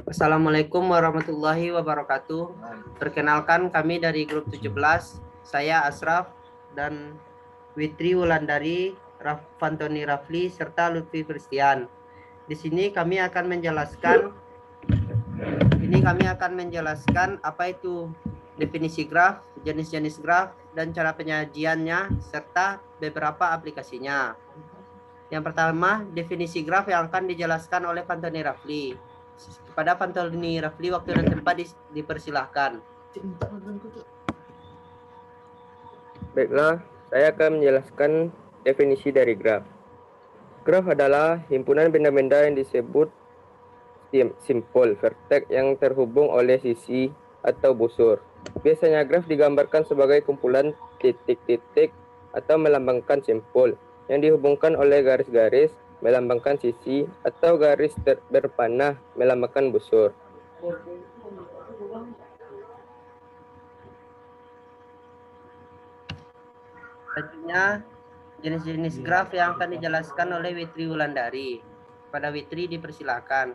Assalamualaikum warahmatullahi wabarakatuh. Perkenalkan, kami dari grup 17. Saya Asraf dan Witri Wulandari, Fantoni Rafli, serta Lutfi Christian. Di sini kami akan menjelaskan apa itu definisi graf, jenis-jenis graf, dan cara penyajiannya, serta beberapa aplikasinya. Yang pertama, definisi graf yang akan dijelaskan oleh Fantoni Rafli. Kepada Fantoni Rafli, waktu dan tempat dipersilahkan. Baiklah, saya akan menjelaskan definisi dari graf. Graf adalah himpunan benda-benda yang disebut simpul vertex yang terhubung oleh sisi atau busur. Biasanya graf digambarkan sebagai kumpulan titik-titik atau melambangkan simpul yang dihubungkan oleh garis-garis melambangkan sisi atau garis berpanah melambangkan busur. Selanjutnya, jenis-jenis graf yang akan dijelaskan oleh Witri Wulandari. Pada Witri dipersilakan.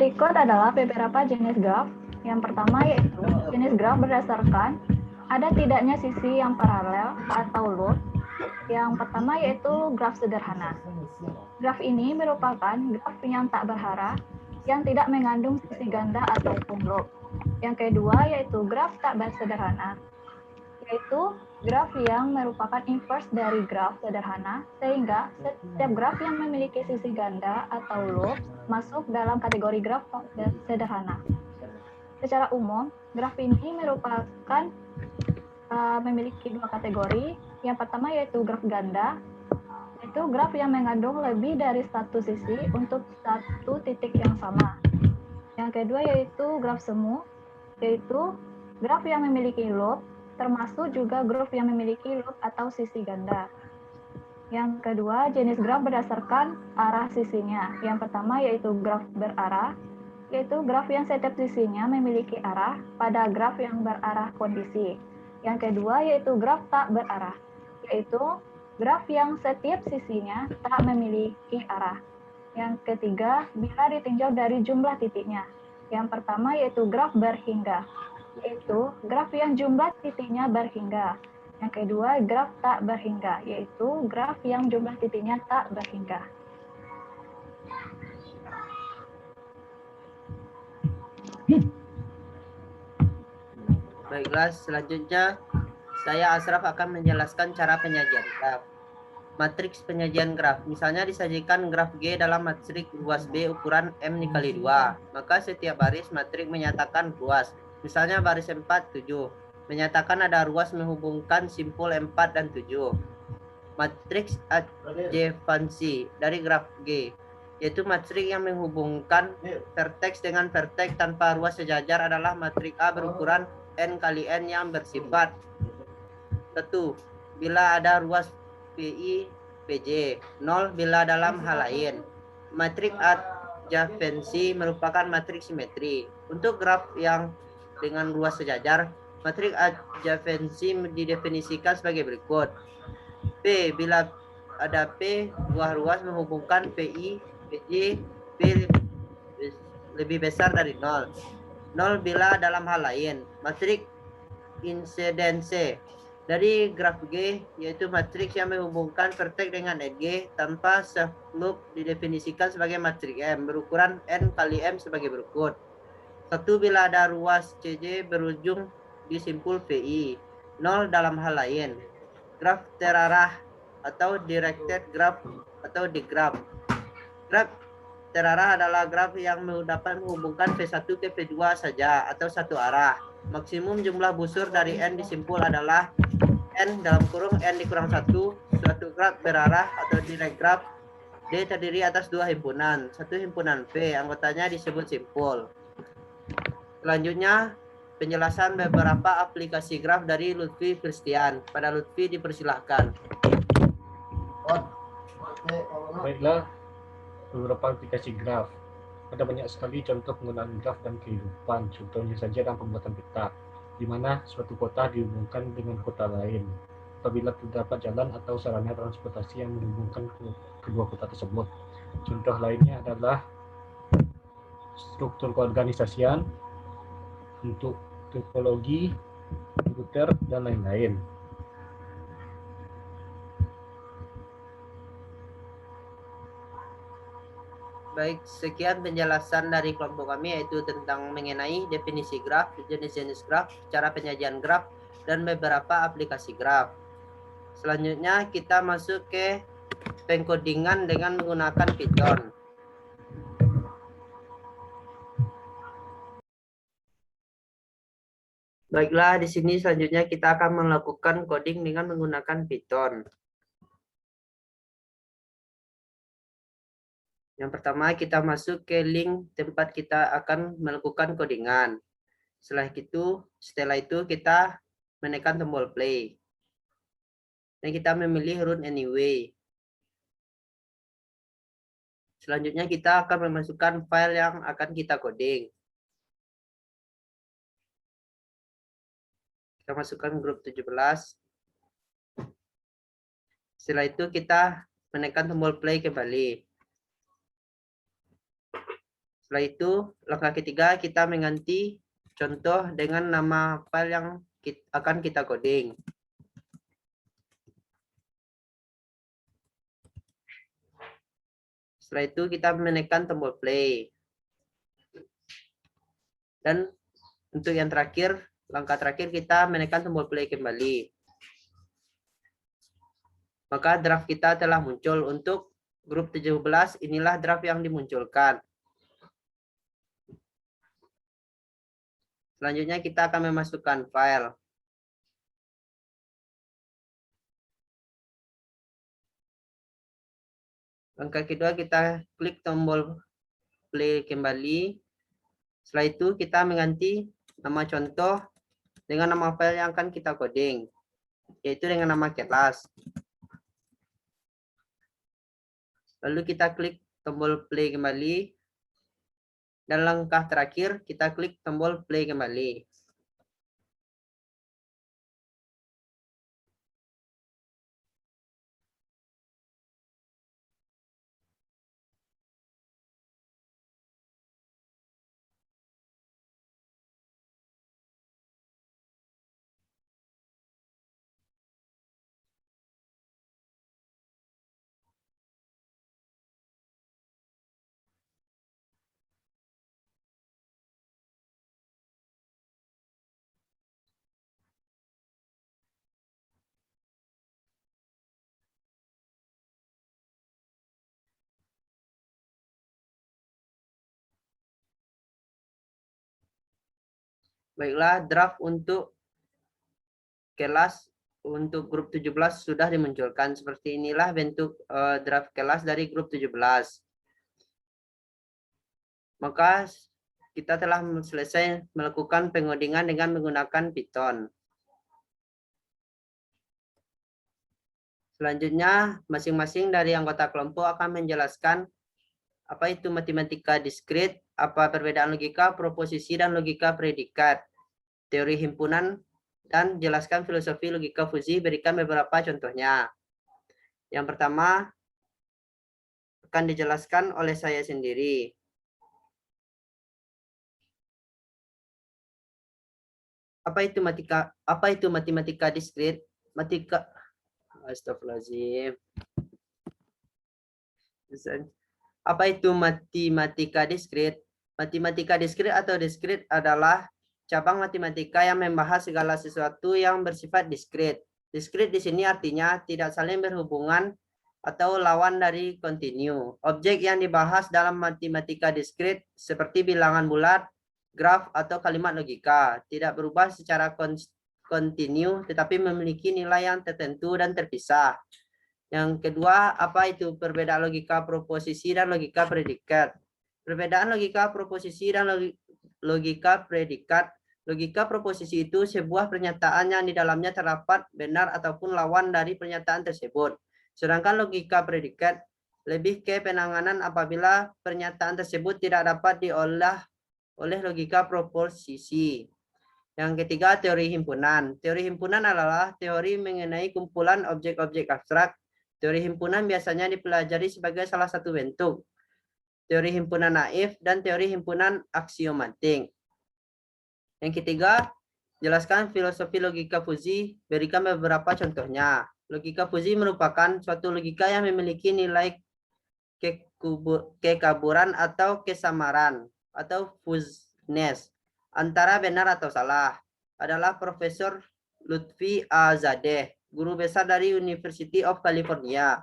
Berikut adalah beberapa jenis graf. Yang pertama yaitu jenis graf berdasarkan ada tidaknya sisi yang paralel atau loop. Yang pertama yaitu graf sederhana. Graf ini merupakan graf yang tak berarah, yang tidak mengandung sisi ganda ataupun loop. Yang kedua yaitu graf tak bersederhana, yaitu graf yang merupakan inverse dari graf sederhana, sehingga setiap graf yang memiliki sisi ganda atau loop masuk dalam kategori graf sederhana. Secara umum, graf ini merupakan memiliki dua kategori. Yang pertama yaitu graf ganda, yaitu graf yang mengandung lebih dari satu sisi untuk satu titik yang sama. Yang kedua yaitu graf semu, yaitu graf yang memiliki loop, termasuk juga graf yang memiliki loop atau sisi ganda. Yang kedua, jenis graf berdasarkan arah sisinya. Yang pertama yaitu graf berarah, yaitu graf yang setiap sisinya memiliki arah pada graf yang berarah kondisi. Yang kedua yaitu graf tak berarah, yaitu graf yang setiap sisinya tak memiliki arah. Yang ketiga, bila ditinjau dari jumlah titiknya. Yang pertama yaitu graf berhingga, yaitu graf yang jumlah titiknya berhingga. Yang kedua, graf tak berhingga, yaitu graf yang jumlah titiknya tak berhingga. Baiklah, selanjutnya saya Asraf akan menjelaskan cara penyajian graf. Matriks penyajian graf. Misalnya disajikan graf G dalam matriks ruas B ukuran M dikali 2. Maka setiap baris matrik menyatakan ruas. Misalnya baris 4, 7. Menyatakan ada ruas menghubungkan simpul 4 dan 7. Matriks adjavansi dari graf G, yaitu matriks yang menghubungkan vertex dengan vertex tanpa ruas sejajar adalah matriks A berukuran N kali N yang bersifat 1. Bila ada ruas PI, PJ. 0 bila dalam hal lain. Matriks adjavansi merupakan matriks simetri. Untuk graf yang dengan ruas sejajar, matriks adjavansi didefinisikan sebagai berikut. P, bila ada P, buah ruas menghubungkan PI, PJ, P lebih besar dari 0. 0 bila dalam hal lain. Matriks insidense dari graf G, yaitu matriks yang menghubungkan vertex dengan G tanpa subloop, didefinisikan sebagai matriks M berukuran N kali M sebagai berikut. 1 bila ada ruas CJ berujung di simpul VI. 0 dalam hal lain. Graf terarah atau directed graph atau digraph. Graf terarah adalah graf yang dapat menghubungkan V1 ke V2 saja atau satu arah. Maksimum jumlah busur dari N disimpul adalah N dalam kurung N dikurang 1. Suatu graf berarah atau direct graph D terdiri atas dua himpunan. Satu himpunan V, anggotanya disebut simpul. Selanjutnya, penjelasan beberapa aplikasi graf dari Lutfi Christian. Pada Lutfi dipersilahkan. Baiklah, beberapa aplikasi graf. Ada banyak sekali contoh penggunaan graf dan kehidupan. Contohnya saja dalam pembuatan peta, di mana suatu kota dihubungkan dengan kota lain. Apabila terdapat jalan atau sarana transportasi yang menghubungkan kedua kota tersebut. Contoh lainnya adalah struktur keorganisasian, untuk topologi, komputer, dan lain-lain. Baik, sekian penjelasan dari kelompok kami, yaitu tentang mengenai definisi graf, jenis-jenis graf, cara penyajian graf, dan beberapa aplikasi graf. Selanjutnya kita masuk ke pengkodingan dengan menggunakan Python. Baiklah, di sini selanjutnya kita akan melakukan coding dengan menggunakan Python. Yang pertama, kita masuk ke link tempat kita akan melakukan codingan. Setelah itu kita menekan tombol play. Dan kita memilih run anyway. Selanjutnya kita akan memasukkan file yang akan kita coding. Kita masukkan grup 17. Setelah itu kita menekan tombol play kembali. Setelah itu, langkah ketiga kita mengganti contoh dengan nama file yang akan kita coding. Setelah itu kita menekan tombol play. Dan untuk yang terakhir, langkah terakhir kita menekan tombol play kembali. Maka draft kita telah muncul. Untuk grup 17, inilah draft yang dimunculkan. Selanjutnya kita akan memasukkan file. Langkah kedua kita klik tombol play kembali. Setelah itu kita mengganti nama contoh dengan nama file yang akan kita coding, yaitu dengan nama kelas. Lalu kita klik tombol play kembali. Dan langkah terakhir kita klik tombol play kembali. Baiklah, draft untuk kelas untuk grup 17 sudah dimunculkan. Seperti inilah bentuk draft kelas dari grup 17. Maka kita telah selesai melakukan pengodingan dengan menggunakan Python. Selanjutnya, masing-masing dari anggota kelompok akan menjelaskan apa itu matematika diskrit, apa perbedaan logika, proposisi, dan logika predikat, teori himpunan, dan jelaskan filosofi logika fuzzy. Berikan beberapa contohnya. Yang pertama akan dijelaskan oleh saya sendiri. Apa itu matematika diskrit? Astagfirullahaladzim. Apa itu matematika diskrit? Matematika diskrit atau diskrit adalah cabang matematika yang membahas segala sesuatu yang bersifat diskrit. Diskrit di sini artinya tidak saling berhubungan atau lawan dari kontinu. Objek yang dibahas dalam matematika diskrit seperti bilangan bulat, graf, atau kalimat logika tidak berubah secara kontinu tetapi memiliki nilai yang tertentu dan terpisah. Yang kedua, apa itu perbedaan logika proposisi dan logika predikat? Perbedaan logika proposisi dan logika predikat. Logika proposisi itu sebuah pernyataan yang di dalamnya terdapat benar ataupun lawan dari pernyataan tersebut. Sedangkan logika predikat lebih ke penanganan apabila pernyataan tersebut tidak dapat diolah oleh logika proposisi. Yang ketiga, teori himpunan. Teori himpunan adalah teori mengenai kumpulan objek-objek abstrak Teori himpunan biasanya dipelajari sebagai salah satu bentuk. Teori himpunan naif dan teori himpunan aksiomatik. Yang ketiga, jelaskan filosofi logika fuzzi, berikan beberapa contohnya. Logika fuzzi merupakan suatu logika yang memiliki nilai kekaburan atau kesamaran atau fuzzness antara benar atau salah. Adalah Profesor Lutfi Azadeh, guru besar dari University of California,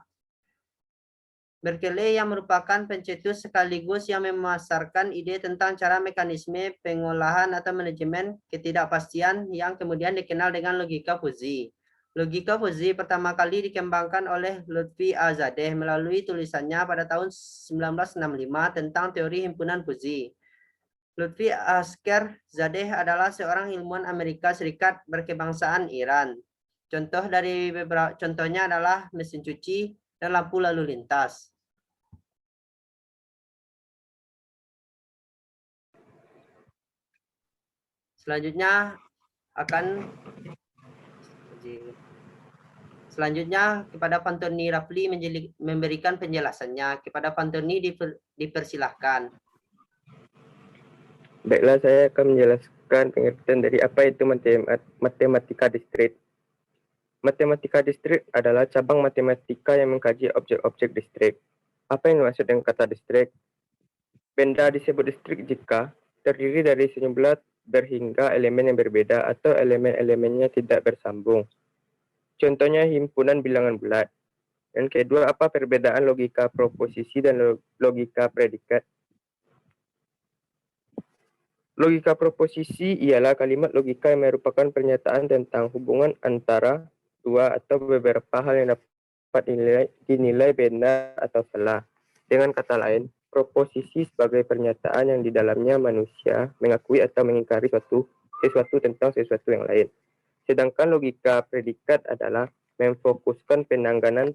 Berkeley, yang merupakan pencetus sekaligus yang memasarkan ide tentang cara mekanisme pengolahan atau manajemen ketidakpastian yang kemudian dikenal dengan logika fuzzi. Logika fuzzi pertama kali dikembangkan oleh Lutfi Azadeh melalui tulisannya pada tahun 1965 tentang teori himpunan fuzzi. Lutfi Asker Zadeh adalah seorang ilmuwan Amerika Serikat berkebangsaan Iran. Contohnya adalah mesin cuci dan lampu lalu lintas. Selanjutnya kepada Fantoni Rafli memberikan penjelasannya. Kepada Fantoni dipersilahkan. Baiklah, saya akan menjelaskan pengertian dari apa itu matematika diskrit. Matematika diskrit adalah cabang matematika yang mengkaji objek-objek diskrit. Apa yang dimaksud dengan kata diskrit? Benda disebut diskrit jika terdiri dari sejumlah berhingga elemen yang berbeda atau elemen-elemennya tidak bersambung. Contohnya himpunan bilangan bulat. Yang kedua, apa perbedaan logika proposisi dan logika predikat? Logika proposisi ialah kalimat logika yang merupakan pernyataan tentang hubungan antara dua atau beberapa hal yang dapat dinilai benar atau salah. Dengan kata lain, proposisi sebagai pernyataan yang di dalamnya manusia mengakui atau mengingkari sesuatu tentang sesuatu yang lain. Sedangkan logika predikat adalah memfokuskan penanganan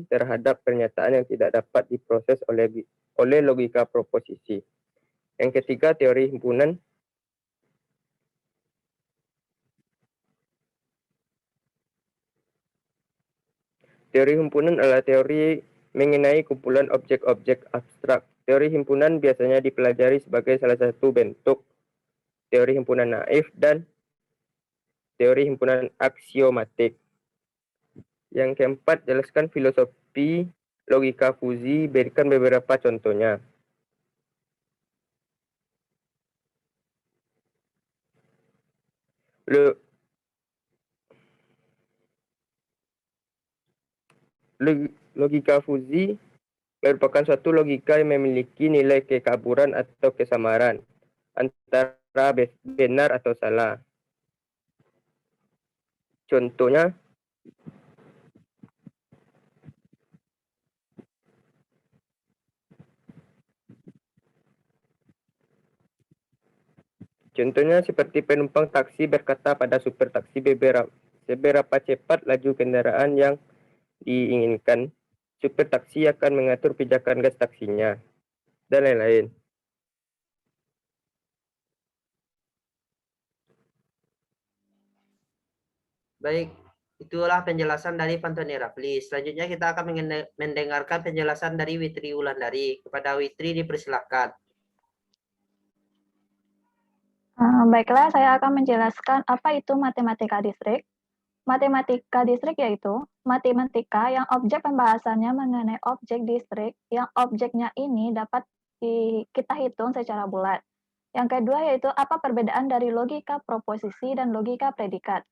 terhadap pernyataan yang tidak dapat diproses oleh logika proposisi. Yang ketiga, teori himpunan. Teori himpunan adalah teori mengenai kumpulan objek-objek abstrak. Teori himpunan biasanya dipelajari sebagai salah satu bentuk teori himpunan naif dan teori himpunan aksiomatik. Yang keempat, jelaskan filosofi logika fuzzi, berikan beberapa contohnya. Logika fuzzi merupakan suatu logika yang memiliki nilai kekaburan atau kesamaran antara benar atau salah. Contohnya, seperti penumpang taksi berkata pada supir taksi seberapa cepat laju kendaraan yang diinginkan. Supir taksi akan mengatur pijakan gas taksinya, dan lain-lain. Baik, itulah penjelasan dari Fantoni Rafli. Selanjutnya kita akan mendengarkan penjelasan dari Witri Wulandari. Kepada Witri dipersilahkan. Baiklah, saya akan menjelaskan apa itu matematika distrik. Matematika distrik yaitu matematika yang objek pembahasannya mengenai objek distrik yang objeknya ini dapat kita hitung secara bulat. Yang kedua yaitu apa perbedaan dari logika proposisi dan logika predikat.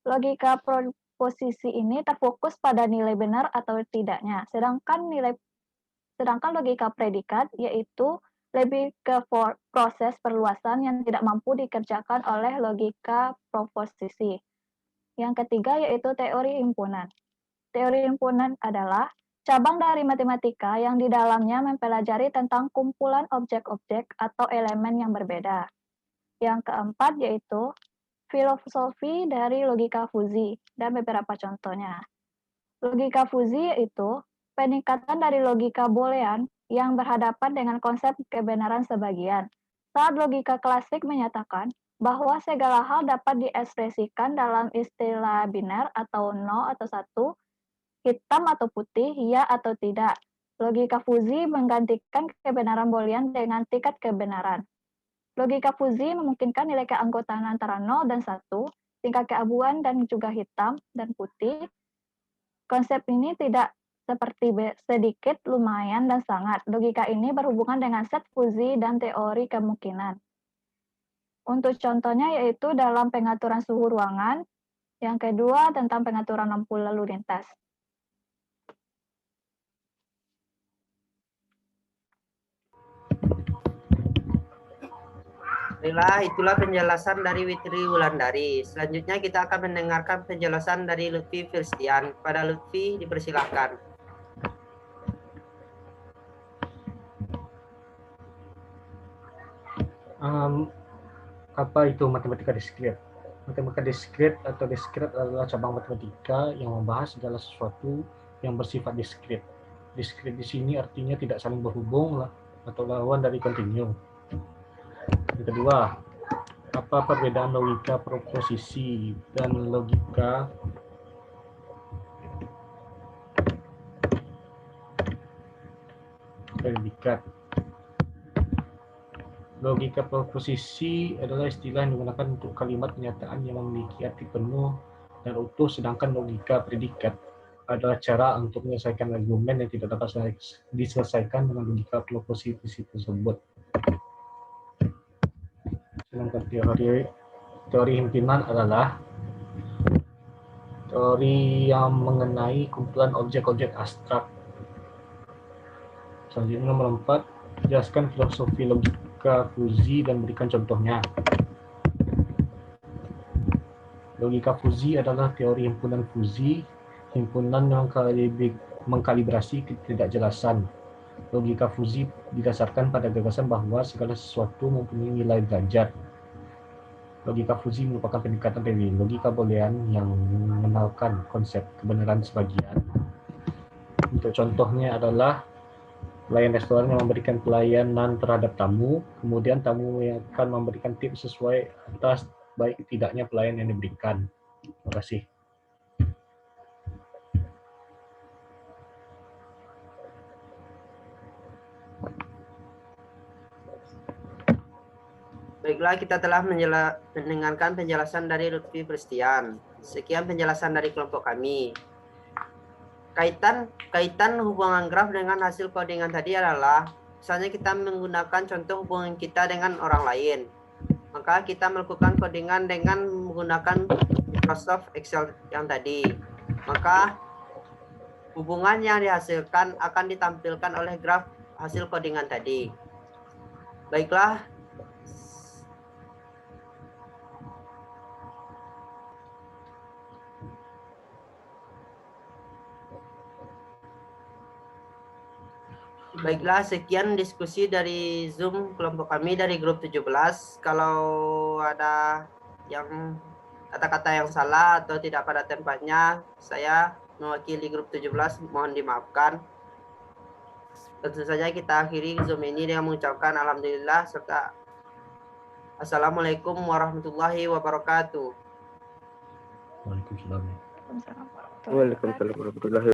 Logika proposisi ini terfokus pada nilai benar atau tidaknya, sedangkan logika predikat yaitu lebih ke proses perluasan yang tidak mampu dikerjakan oleh logika proposisi. Yang ketiga yaitu teori himpunan. Teori himpunan adalah cabang dari matematika yang di dalamnya mempelajari tentang kumpulan objek-objek atau elemen yang berbeda. Yang keempat yaitu filosofi dari logika fuzzi dan beberapa contohnya. Logika fuzzi yaitu peningkatan dari logika boolean yang berhadapan dengan konsep kebenaran sebagian. Saat logika klasik menyatakan bahwa segala hal dapat diekspresikan dalam istilah biner atau 0 atau 1, hitam atau putih, ya atau tidak. Logika fuzzi menggantikan kebenaran boolean dengan tingkat kebenaran. Logika fuzzi memungkinkan nilai keanggotaan antara 0 dan 1, tingkat keabuan dan juga hitam dan putih. Konsep ini tidak seperti sedikit, lumayan, dan sangat. Logika ini berhubungan dengan set fuzzi dan teori kemungkinan. Untuk contohnya yaitu dalam pengaturan suhu ruangan, yang kedua tentang pengaturan lampu lalu lintas. Baiklah, itulah penjelasan dari Witri Wulandari. Selanjutnya kita akan mendengarkan penjelasan dari Lutfi Firstian. Pada Lutfi, dipersilahkan. Apa itu matematika diskrit? Matematika diskrit atau diskrit adalah cabang matematika yang membahas segala sesuatu yang bersifat diskrit. Diskrit di sini artinya tidak saling berhubung atau lawan dari kontinu. Yang kedua, apa perbedaan logika proposisi dan logika predikat? Logika proposisi adalah istilah yang digunakan untuk kalimat pernyataan yang memiliki arti penuh dan utuh, sedangkan logika predikat adalah cara untuk menyelesaikan argumen yang tidak dapat diselesaikan dengan logika proposisi tersebut. Sedangkan teori himpunan adalah teori yang mengenai kumpulan objek-objek abstrak. Selanjutnya nomor 4, jelaskan filosofi logika fuzzi dan berikan contohnya. Logika fuzzi adalah teori himpunan fuzzi, himpunan yang mengkalibrasi ketidakjelasan. Logika fuzzi didasarkan pada gagasan bahwa segala sesuatu mempunyai nilai derajat. Logika fuzzi merupakan pendekatan dari logika boolean yang mengenalkan konsep kebenaran sebagian. Untuk contohnya adalah pelayan restoran yang memberikan pelayanan terhadap tamu, kemudian tamu yang akan memberikan tips sesuai atas baik tidaknya pelayan yang diberikan. Terima kasih. Baiklah, kita telah mendengarkan penjelasan dari Lutfi Firstian. Sekian penjelasan dari kelompok kami. Kaitan hubungan graf dengan hasil codingan tadi adalah, misalnya kita menggunakan contoh hubungan kita dengan orang lain. Maka kita melakukan codingan dengan menggunakan Microsoft Excel yang tadi. Maka hubungan yang dihasilkan akan ditampilkan oleh graf hasil codingan tadi. Baiklah. Baiklah, sekian diskusi dari Zoom kelompok kami dari grup 17. Kalau ada yang kata-kata yang salah atau tidak pada tempatnya, saya mewakili grup 17 mohon dimaafkan. Tentu saja kita akhiri Zoom ini dengan mengucapkan alhamdulillah serta assalamualaikum warahmatullahi wabarakatuh. Waalaikumsalam. Waalaikumsalam warahmatullahi